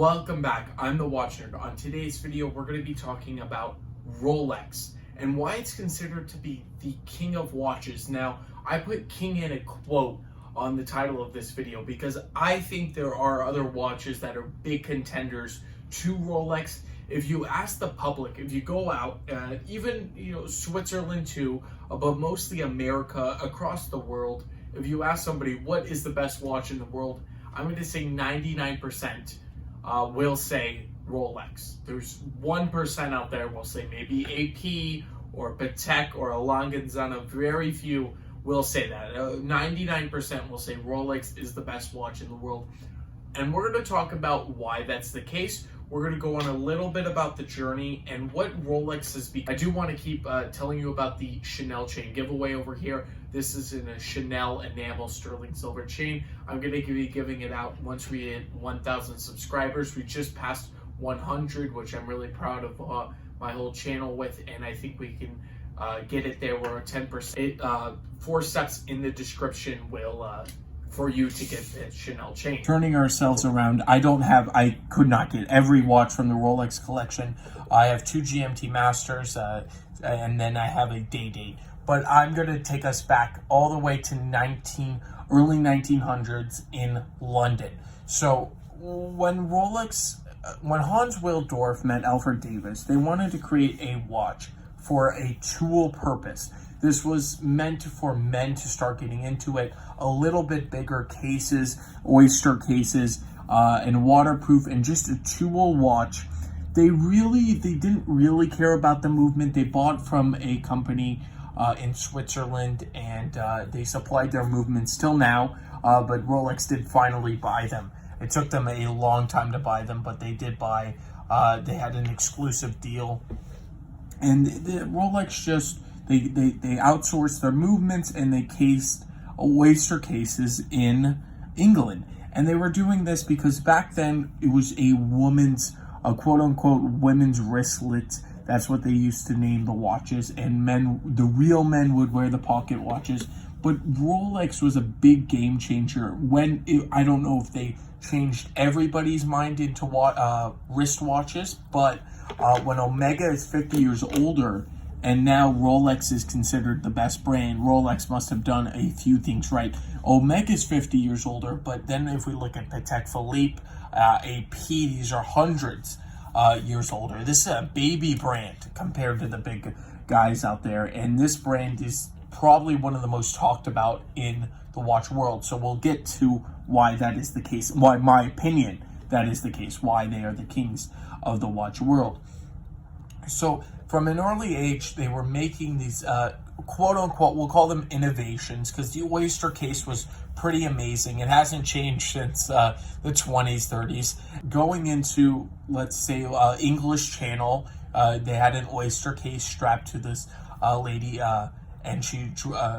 Welcome back, I'm the Watch Nerd. On today's video, we're going to be talking about Rolex and why it's considered to be the king of watches. Now, I put king in a quote on the title of this video because I think there are other watches that are big contenders to Rolex. If you ask the public, if you go out, even Switzerland too, but mostly America, across the world, if you ask somebody what is the best watch in the world, I'm going to say 99% will say Rolex. There's 1% out there will say maybe AP or Patek or a Lange & Söhne. Very few will say that. 99% will say Rolex is the best watch in the world. And we're going to talk about why that's the case. We're going to go on a little bit about the journey and what Rolex has become. I do want to keep telling you about the Chanel chain giveaway over here. This is in a Chanel enamel sterling silver chain. I'm going to be giving it out once we hit 1,000 subscribers. We just passed 100, which I'm really proud of my whole channel with, and I think we can get it there. We're at 10%. 4 steps in the description will for you to get the Chanel chain. Turning ourselves around, I could not get every watch from the Rolex collection. I have 2 GMT Masters, and then I have a Day Date. But I'm going to take us back all the way to early 1900s in London. So when Hans Wilsdorf met Alfred Davis, they wanted to create a watch for a tool purpose. This was meant for men to start getting into it. A little bit bigger cases, oyster cases, and waterproof, and just a tool watch. They didn't really care about the movement. They bought from a company in Switzerland, and they supplied their movements till now, but Rolex did finally buy them. It took them a long time to buy them, but they did buy. They had an exclusive deal, and Rolex just they outsourced their movements, and they cased oyster cases in England. And they were doing this because back then it was a quote-unquote women's wristlet. That's what they used to name the watches, and the real men would wear the pocket watches. But Rolex was a big game changer I don't know if they changed everybody's mind into wrist watches, but when Omega is 50 years older, and now Rolex is considered the best brand, Rolex must have done a few things right. Omega's 50 years older, but then if we look at Patek Philippe, AP, these are hundreds years older. This is a baby brand compared to the big guys out there, and this brand is probably one of the most talked about in the watch world. So we'll get to why that is the case, why my opinion that is the case, why they are the kings of the watch world. So from an early age, they were making these quote-unquote, we'll call them innovations, because the oyster case was pretty amazing. It hasn't changed since the 20s, 30s. Going into, let's say, English Channel, they had an oyster case strapped to this lady, and she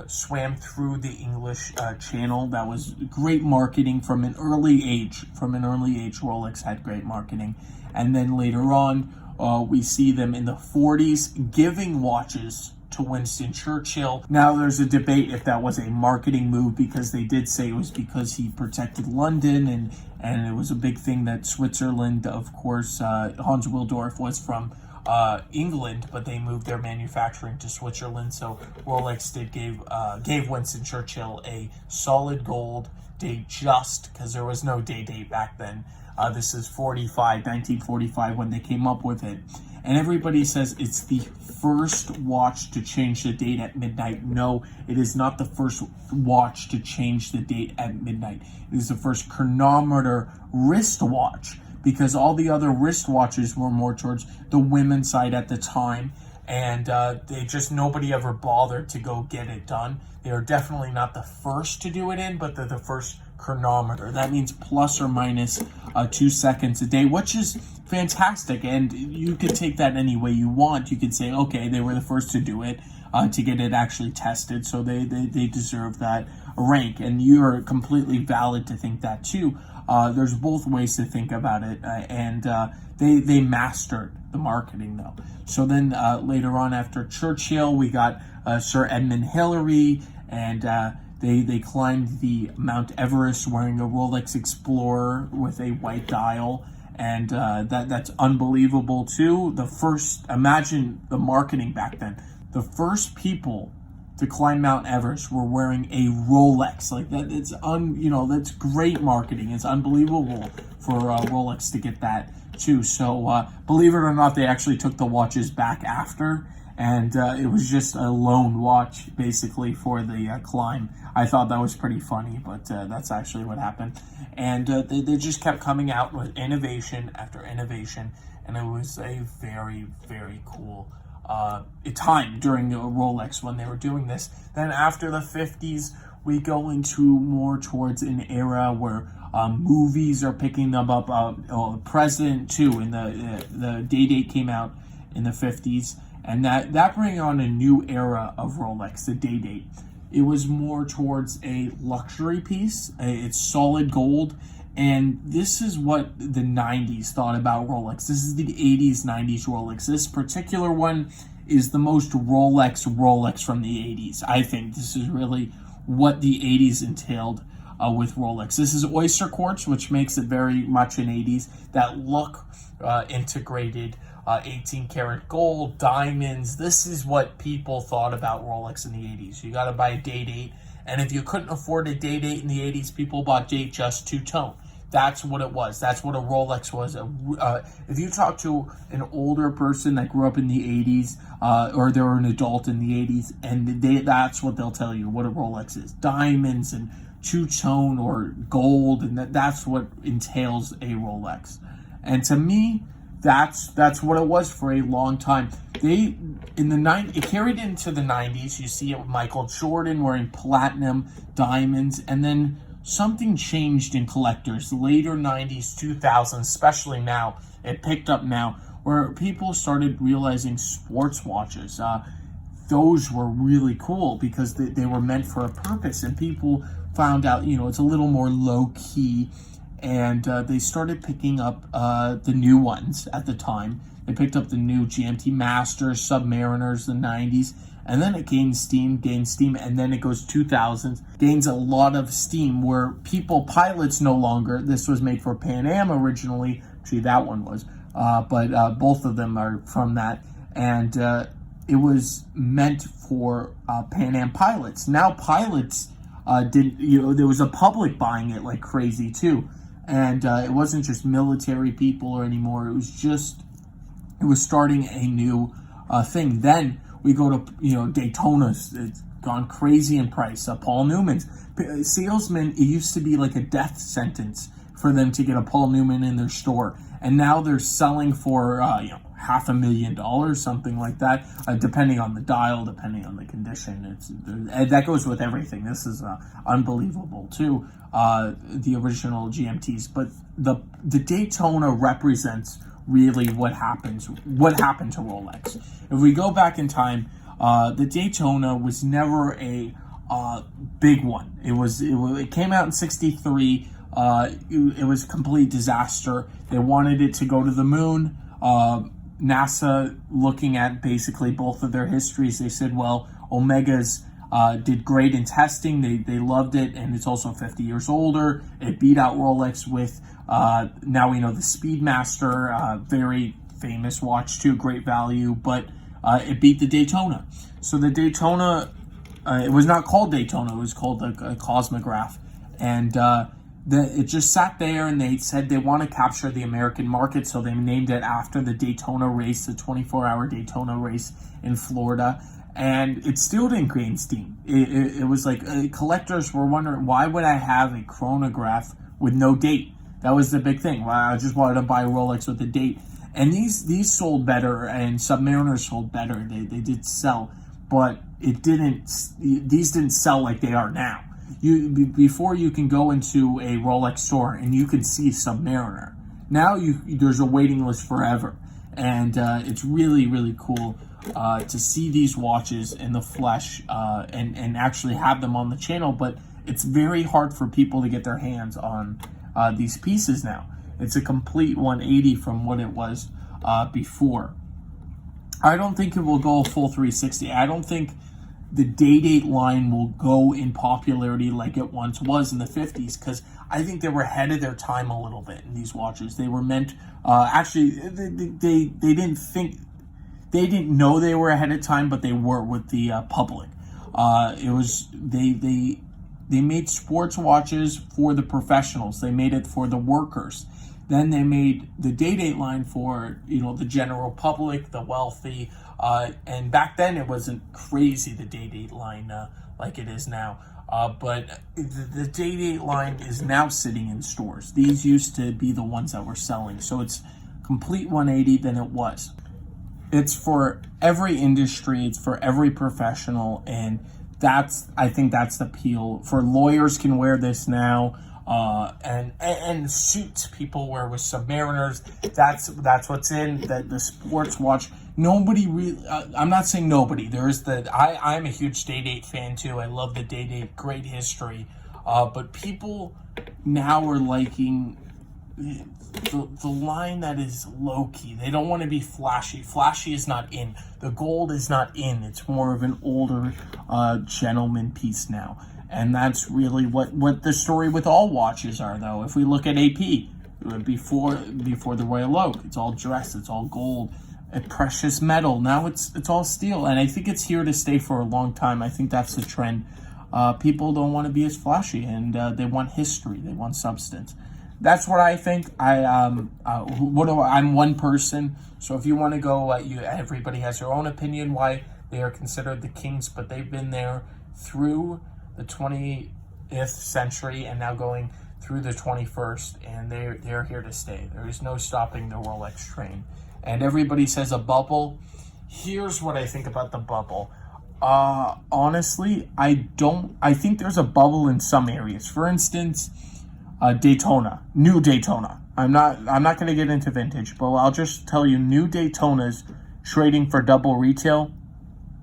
swam through the English Channel. That was great marketing from an early age. Rolex had great marketing. And then later on, we see them in the 40s giving watches to Winston Churchill. Now there's a debate if that was a marketing move, because they did say it was because he protected London, and it was a big thing that Switzerland, of course, Hans Wilsdorf was from England, but they moved their manufacturing to Switzerland. So Rolex gave Winston Churchill a solid gold date, just because there was no day date back then. This is 1945 when they came up with it. And everybody says it's the first watch to change the date at midnight. No, it is not the first watch to change the date at midnight. It is the first chronometer wristwatch, because all the other wristwatches were more towards the women's side at the time, and nobody ever bothered to go get it done. They are definitely not the first to do it but they're the first chronometer. That means plus or minus 2 seconds a day, which is fantastic, and you could take that any way you want. You could say, okay, they were the first to do it, to get it actually tested, so they deserve that rank, and you are completely valid to think that too. There's both ways to think about it, and they mastered the marketing though. So then later on, after Churchill, we got Sir Edmund Hillary, and they climbed the Mount Everest wearing a Rolex Explorer with a white dial. and that's unbelievable too. Imagine the marketing back then. The first people to climb Mount Everest were wearing a Rolex. Like that, that's great marketing. It's unbelievable for Rolex to get that too. So believe it or not, they actually took the watches back after, and it was just a lone watch basically for the climb. I thought that was pretty funny, but that's actually what happened. And they just kept coming out with innovation after innovation, and it was a very, very cool time during Rolex when they were doing this. Then after the 50s, we go into more towards an era where movies are picking them up. President too, and the Day Date came out in the 50s, and that bring on a new era of Rolex, the Day Date. It was more towards a luxury piece. It's solid gold. And this is what the 90s thought about Rolex. This is the 80s, 90s Rolex. This particular one is the most Rolex from the 80s. I think this is really what the 80s entailed with Rolex. This is oyster quartz, which makes it very much an 80s. That look, integrated 18 karat gold, diamonds. This is what people thought about Rolex in the 80s. You got to buy a Day Date. And if you couldn't afford a Day Date in the 80s, people bought just two-tone. That's what it was. That's what a Rolex was. If you talk to an older person that grew up in the 80s, or they were an adult in the 80s, and that's what they'll tell you, what a Rolex is. Diamonds and two-tone or gold, and that's what entails a Rolex. And to me, that's what it was for a long time. It carried into the 90s. You see it with Michael Jordan wearing platinum diamonds, and then something changed in collectors. Later 90s, 2000s, especially now, it picked up now, where people started realizing sports watches. Those were really cool because they were meant for a purpose, and people found out, it's a little more low-key, and they started picking up the new ones at the time. They picked up the new GMT Masters, Submariners, the 90s, and then it gained steam, and then it goes 2000s, gains a lot of steam where pilots no longer, this was made for Pan Am originally, actually that one was, but both of them are from that, and it was meant for Pan Am pilots. Now pilots there was a public buying it like crazy too. And it wasn't just military people anymore. It was starting a new thing. Then we go to, Daytona's. It's gone crazy in price. Paul Newman's. Salesmen, it used to be like a death sentence for them to get a Paul Newman in their store. And now they're selling for, $500,000, something like that, depending on the dial, depending on the condition. That goes with everything. This is unbelievable too. The original GMTs, but the Daytona represents really what happened to Rolex. If we go back in time, the Daytona was never a big one. It came out in '63. It was a complete disaster. They wanted it to go to the moon. NASA, looking at basically both of their histories, they said, well, Omega's did great in testing. They loved it, and it's also 50 years older. It beat out Rolex with, now we know, the Speedmaster, very famous watch too, great value, but it beat the Daytona. So the Daytona, it was not called Daytona, it was called a Cosmograph, and it just sat there, and they said they want to capture the American market, so they named it after the Daytona race, the 24-hour Daytona race in Florida, and it still didn't gain steam. It was like collectors were wondering, why would I have a chronograph with no date? That was the big thing. Well, I just wanted to buy a Rolex with a date. And these sold better, and Submariners sold better. They did sell, but these didn't sell like they are now. Before you can go into a Rolex store and you can see Submariner. Now there's a waiting list forever, and it's really, really cool to see these watches in the flesh and actually have them on the channel. But it's very hard for people to get their hands on these pieces now. It's a complete 180 from what it was before. I don't think it will go a full 360. I don't think the Day Date line will go in popularity like it once was in the 50s, because I think they were ahead of their time a little bit in these watches. They were meant, actually, they didn't know they were ahead of time, but they were with the public. They made sports watches for the professionals. They made it for the workers. Then they made the Day Date line for, the general public, the wealthy. And back then it wasn't crazy, the Day Date line, like it is now. But the Day Date line is now sitting in stores. These used to be the ones that were selling. So it's complete 180 than it was. It's for every industry. It's for every professional. And I think that's the appeal. For lawyers can wear this now. And suits people wear with Submariners. That's what's in the sports watch. Nobody really, I'm not saying nobody. I'm a huge Day Date fan too. I love the Day Date, great history. But people now are liking the line that is low-key. They don't want to be flashy. Flashy is not in. The gold is not in. It's more of an older gentleman piece now. And that's really what the story with all watches are, though. If we look at AP, before the Royal Oak, it's all dress, it's all gold, a precious metal. Now it's all steel, and I think it's here to stay for a long time. I think that's the trend. People don't want to be as flashy, and they want history, they want substance. That's what I think. I'm one person, so if you want to go, everybody has their own opinion why they are considered the kings, but they've been there through the 20th century and now going through the 21st, and they're here to stay. There is no stopping the Rolex train. And everybody says a bubble. Here's what I think about the bubble. Honestly, I think there's a bubble in some areas. For instance, Daytona, new Daytona. I'm not going to get into vintage, but I'll just tell you, new Daytonas trading for double retail,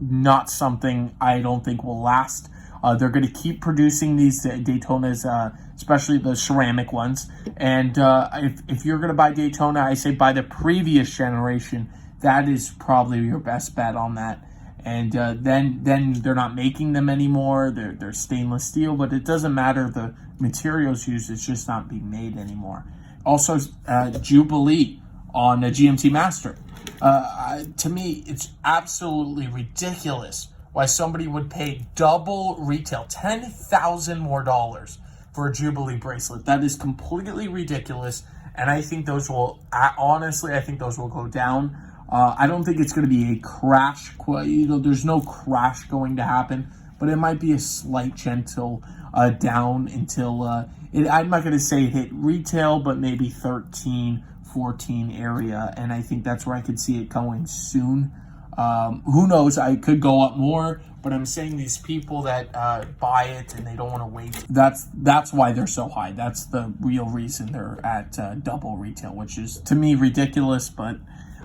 not something I don't think will last. They're going to keep producing these Daytonas, especially the ceramic ones. And if you're going to buy Daytona, I say buy the previous generation. That is probably your best bet on that. And then they're not making them anymore. They're stainless steel, but it doesn't matter. The materials used, it's just not being made anymore. Also, Jubilee on a GMT Master. To me, it's absolutely ridiculous why somebody would pay double retail, $10,000 more for a Jubilee bracelet. That is completely ridiculous, and I think those will, honestly, go down. I don't think it's going to be a crash. There's no crash going to happen, but it might be a slight gentle down until, I'm not going to say hit retail, but maybe 13, 14 area, and I think that's where I could see it going soon. Who knows? I could go up more, but I'm saying these people that buy it and they don't want to wait. That's why they're so high. That's the real reason they're at double retail, which is to me ridiculous. But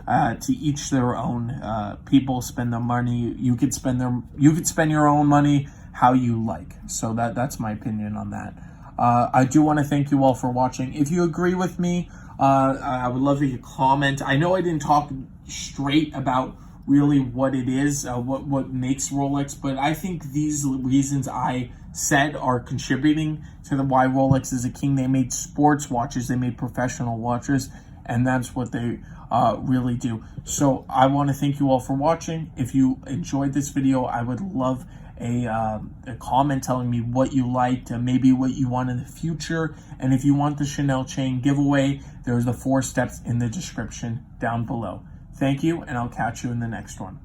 to each their own. People spend the money. You could spend your own money how you like. So that's my opinion on that. I do want to thank you all for watching. If you agree with me, I would love you to comment. I know I didn't talk straight about really what it is, what makes Rolex, but I think these reasons I said are contributing to why Rolex is a king. They made sports watches, they made professional watches, and that's what they really do. So I want to thank you all for watching. If you enjoyed this video, I would love a comment telling me what you liked, maybe what you want in the future, and if you want the Chanel chain giveaway, there's the 4 steps in the description down below. Thank you, and I'll catch you in the next one.